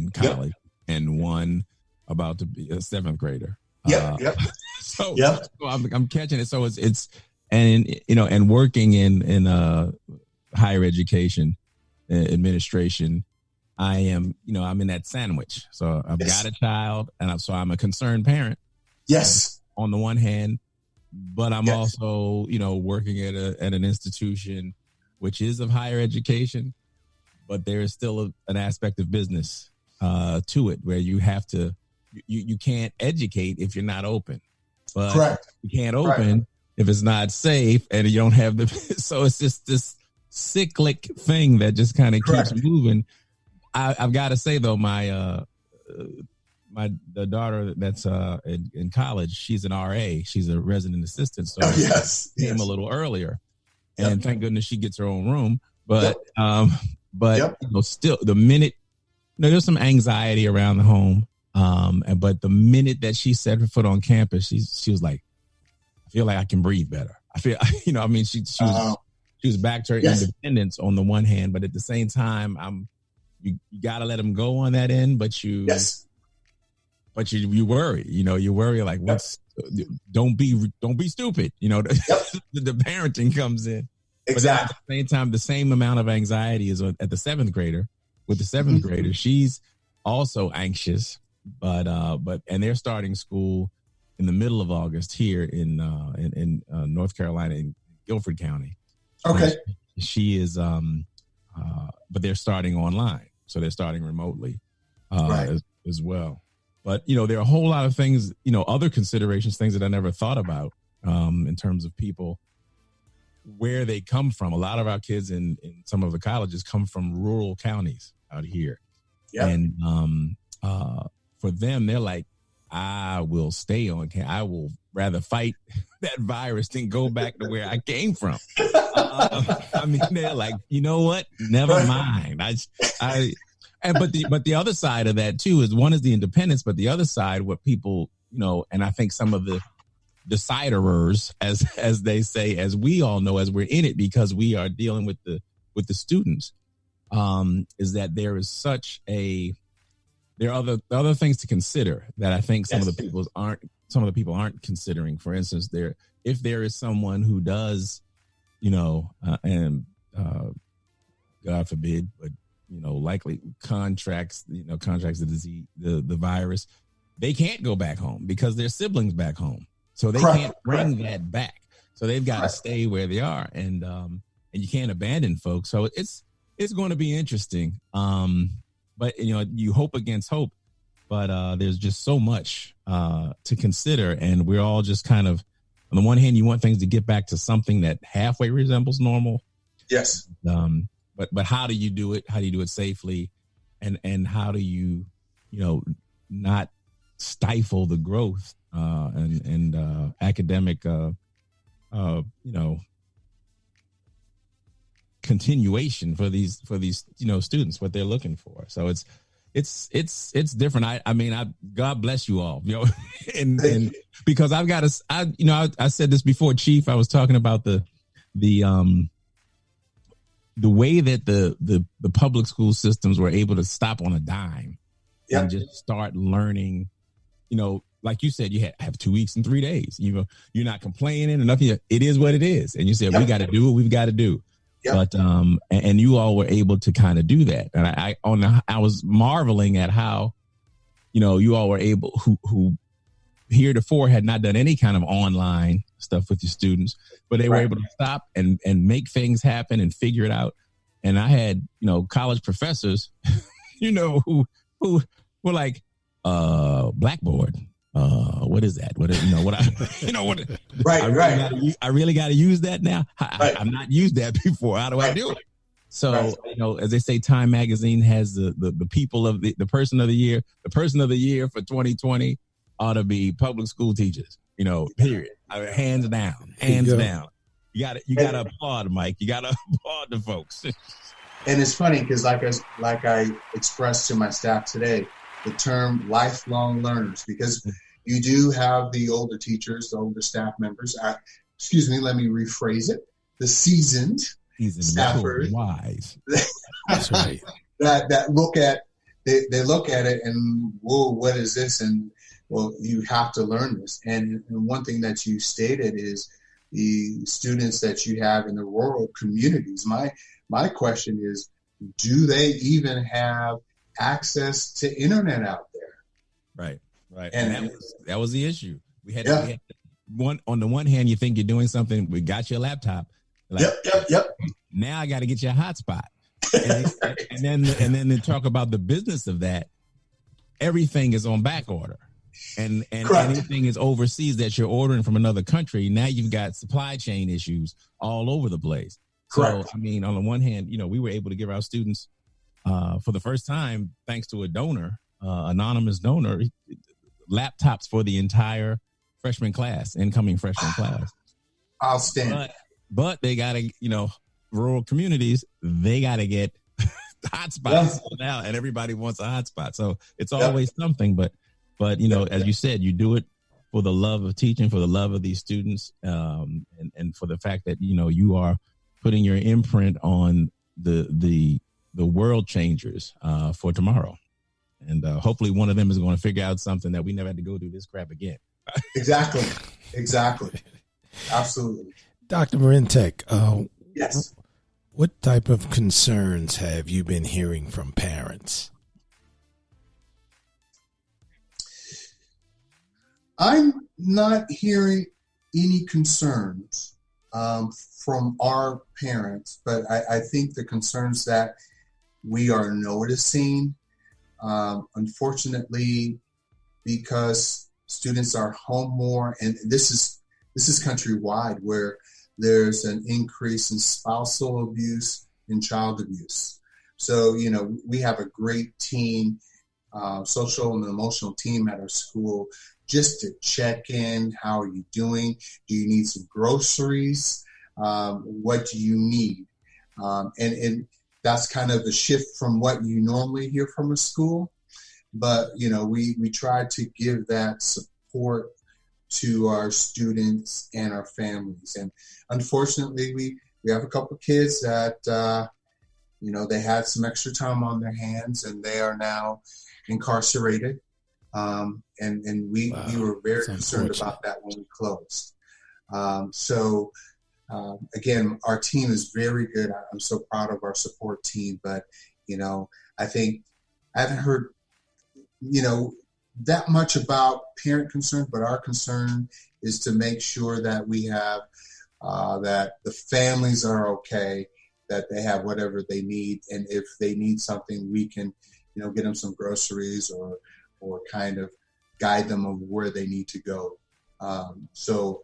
in college and one about to be a 7th grader. So I'm catching it. So it's and working in higher education administration, I am, I'm in that sandwich. So I've got a child, and I'm a concerned parent. Yes. On the one hand, but I'm also, working at an institution which is of higher education, but there is still an aspect of business to it where you have to, you can't educate if you're not open. But Correct. You can't open if it's not safe, and you don't have so it's just this cyclic thing that just kind of keeps moving. I've got to say though, the daughter that's in college, she's an RA, she's a resident assistant, so she came a little earlier, and thank goodness she gets her own room. But still, the minute there's some anxiety around the home. But the minute that she set her foot on campus, she was like, I feel like I can breathe better. I feel, she was back to her independence on the one hand, but at the same time, you gotta let them go on that end, but you worry, you worry like, don't be stupid. The parenting comes in. Exactly. But at the same time, the same amount of anxiety is at the 7th grader. With the 7th grader, she's also anxious. But they're starting school in the middle of August here in North Carolina in Guilford County. Okay. And she is but they're starting online, so they're starting remotely as well. But there are a whole lot of things, other considerations, things that I never thought about in terms of people, where they come from. A lot of our kids in some of the colleges come from rural counties out here, and for them, they're like, I will stay on campus. I will rather fight that virus than go back to where I came from. They're like, you know what? Never mind. But the other side of that too is, one is the independence, but the other side, what people, and I think some of the deciderers, as they say, as we all know, as we're in it because we are dealing with the students, is that there is there are other things to consider that I think some of the people aren't considering. For instance, if there is someone who does, and God forbid, but likely contracts the disease, the virus, they can't go back home because their siblings back home, so they can't bring that back. So they've got to stay where they are, and you can't abandon folks. So it's going to be interesting. But, you hope against hope, but there's just so much to consider. And we're all just kind of, on the one hand, you want things to get back to something that halfway resembles normal. Yes. But how do you do it? How do you do it safely? And how do you, not stifle the growth and academic, continuation for these students, what they're looking for. So it's different. God bless you all, and because I said this before, Chief. I was talking about the way that the public school systems were able to stop on a dime and just start learning. Like you said, you have 2 weeks and 3 days. You're not complaining or nothing. It is what it is, and you said we got to do what we've got to do. Yep. But and you all were able to kind of do that, and I was marveling at how, you all were able, who heretofore had not done any kind of online stuff with your students, but they were able to stop and make things happen and figure it out. And I had college professors, who were like, Blackboard. What is that? I really got to use that now. I've not used that before. How do I do it? So, as they say, Time Magazine has the people of the person of the year. The person of the year for 2020 ought to be public school teachers. Period. Hands down. You got to applaud, Mike. You got to applaud the folks. And it's funny because, like I expressed to my staff today, the term lifelong learners, because you do have the older teachers, the older staff members. Let me rephrase it. The seasoned staffers, wise. That's right. that look at they look at it and, whoa, what is this? And, well, you have to learn this. And one thing that you stated is the students that you have in the rural communities. My question is, do they even have access to internet out there? Right. And that was the issue. We had on the one hand, you think you're doing something. We got your laptop. Like, Yep. Now I got to get your hotspot. And then they talk about the business of that. Everything is on back order, and anything is overseas that you're ordering from another country. Now you've got supply chain issues all over the place. Correct. So, I mean, on the one hand, we were able to give our students, for the first time, thanks to a donor, anonymous donor, laptops for the entire incoming freshman class. Outstanding. But they got to, rural communities, they got to get hotspots now, and everybody wants a hotspot. So it's always something. But as you said, you do it for the love of teaching, for the love of these students, and for the fact that you are putting your imprint on the world changers for tomorrow. And hopefully one of them is going to figure out something that we never had to go through this crap again. Exactly. Absolutely. Dr. Marentic, yes. What type of concerns have you been hearing from parents? I'm not hearing any concerns from our parents, but I think the concerns that we are noticing, unfortunately, because students are home more, and this is countrywide, where there's an increase in spousal abuse and child abuse. So, we have a great team, social and emotional team at our school, just to check in. How are you doing? Do you need some groceries? What do you need? And that's kind of the shift from what you normally hear from a school. But, we try to give that support to our students and our families. And unfortunately, we have a couple of kids that, they had some extra time on their hands, and they are now incarcerated. And we were very concerned about that when we closed. So again, our team is very good. I'm so proud of our support team, but, I think I haven't heard, that much about parent concern, but our concern is to make sure that we have, that the families are okay, that they have whatever they need. And if they need something, we can, get them some groceries or kind of guide them of where they need to go. So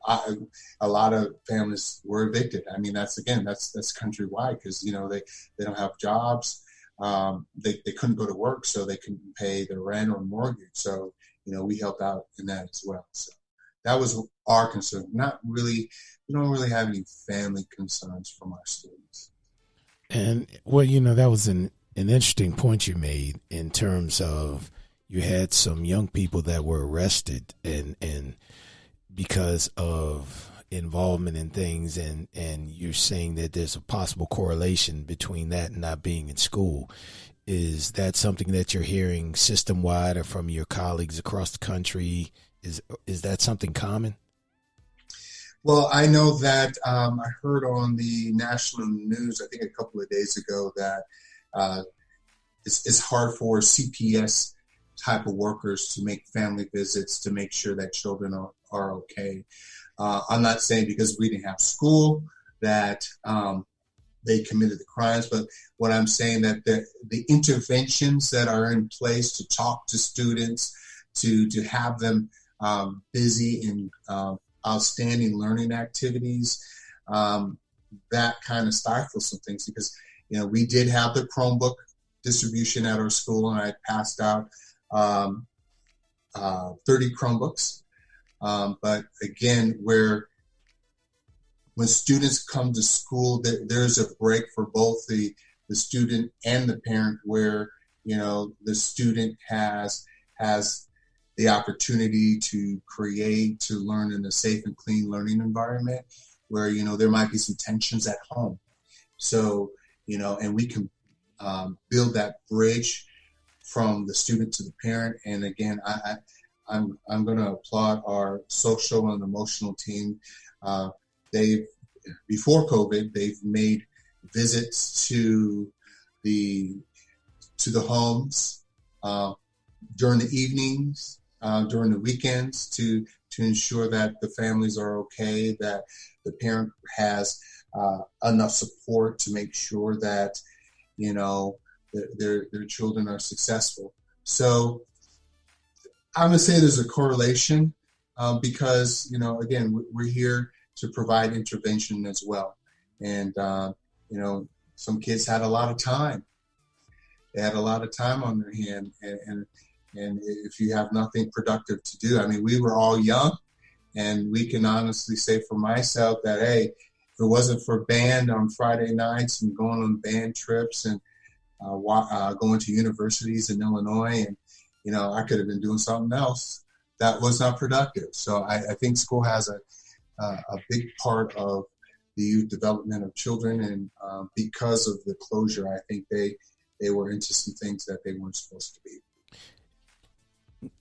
a lot of families were evicted. I mean, that's countrywide, because, they don't have jobs. They couldn't go to work, so they couldn't pay their rent or mortgage. So, we helped out in that as well. So that was our concern. Not really, we don't really have any family concerns from our students. And that was an interesting point you made, in terms of you had some young people that were arrested and because of involvement in things, and you're saying that there's a possible correlation between that and not being in school. Is that something that you're hearing system-wide or from your colleagues across the country? Is that something common? Well, I know that I heard on the national news, I think a couple of days ago, that it's hard for CPS type of workers to make family visits to make sure that children are okay. I'm not saying because we didn't have school that they committed the crimes, but what I'm saying that the interventions that are in place to talk to students, to have them busy in outstanding learning activities, that kind of stifles some things, because we did have the Chromebook distribution at our school, and I passed out 30 Chromebooks. But again, when students come to school, there's a break for both the student and the parent, where, the student has the opportunity to learn in a safe and clean learning environment, where, there might be some tensions at home. So, and we can build that bridge from the student to the parent. And again, I'm going to applaud our social and emotional team. Before COVID, they've made visits to the homes during the evenings, during the weekends, to ensure that the families are okay, that the parent has enough support to make sure that, you know, their children are successful. So I'm going to say there's a correlation because, you know, again, we're here to provide intervention as well. And, you know, some kids had a lot of time. They had a lot of time on their hand. And if you have nothing productive to do, I mean, we were all young, and we can honestly say for myself that, hey, if it wasn't for band on Friday nights and going on band trips and going to universities in Illinois, and, you know, I could have been doing something else that was not productive. So I think school has a big part of the youth development of children. And because of the closure, I think they were into some things that they weren't supposed to be.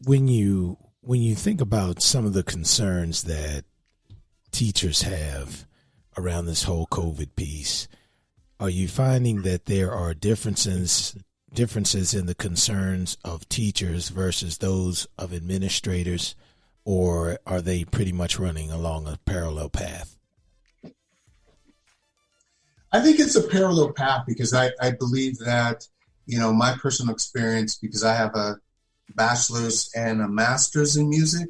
When you think about some of the concerns that teachers have around this whole COVID piece, are you finding that there are differences in the concerns of teachers versus those of administrators, or are they pretty much running along a parallel path? I think it's a parallel path because I believe that, you know, my personal experience, because I have a bachelor's and a master's in music,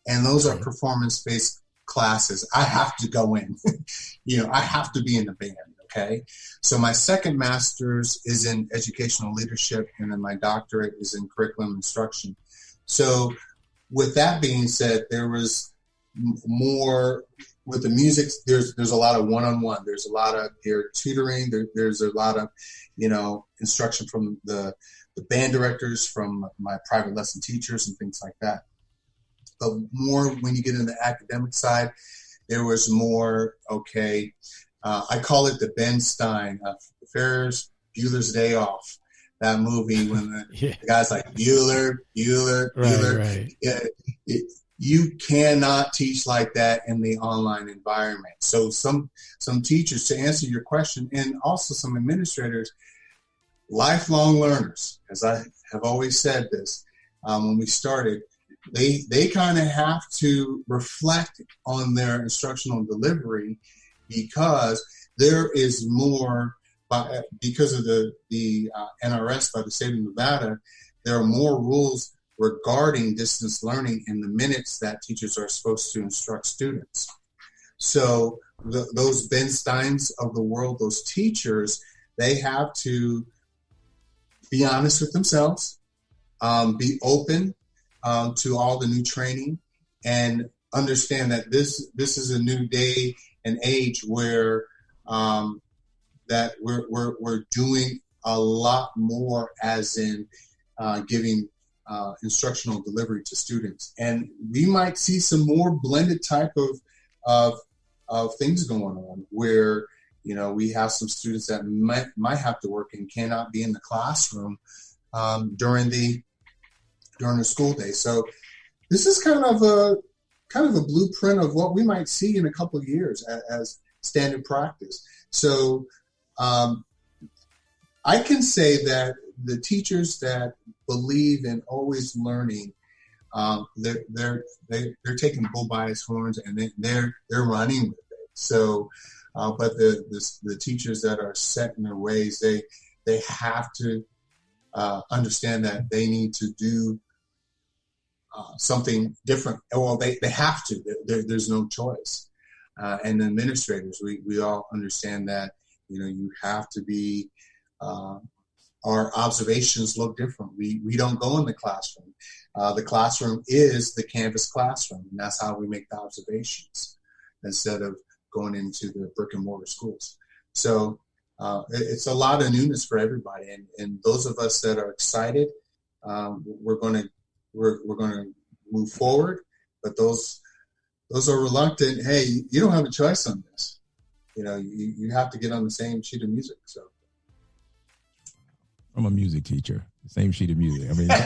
and those are performance-based classes. I have to go in. You know, I have to be in the band, okay? So my second master's is in educational leadership, and then my doctorate is in curriculum instruction. So with that being said, there was more with the music. There's a lot of one-on-one. There's a lot of tutoring. There's a lot of, you know, instruction from the band directors, from my private lesson teachers and things like that. But more when you get into the academic side, there was more, okay, I call it the Ben Stein, Ferris Bueller's Day Off, that movie when the guy's like, Bueller. Right. You cannot teach like that in the online environment. So some teachers, to answer your question, and also some administrators, lifelong learners, as I have always said this, when we started, they kind of have to reflect on their instructional delivery, because there is more, because of the NRS by the state of Nevada, there are more rules regarding distance learning in the minutes that teachers are supposed to instruct students. So those Ben Steins of the world, those teachers, they have to be honest with themselves, be open to all the new training, and understand that this is a new day and age where that we're doing a lot more, as in giving instructional delivery to students, and we might see some more blended type of things going on, where, you know, we have some students that might have to work and cannot be in the classroom during the school day. So this is kind of a blueprint of what we might see in a couple of years as standard practice. So I can say that the teachers that believe in always learning, they're taking bull by his horns, and they're running with it. So, but the teachers that are set in their ways, they have to understand that they need to do something different. Well, they have to. There's no choice. And the administrators, we all understand that, you know, you have to be. Our observations look different. We don't go in the classroom. The classroom is the Canvas classroom, and that's how we make the observations, instead of going into the brick and mortar schools. So it's a lot of newness for everybody, and those of us that are excited, we're going to move forward. But those are reluctant. Hey, you don't have a choice on this. You know, you have to get on the same sheet of music. So. From a music teacher, same sheet of music. I mean,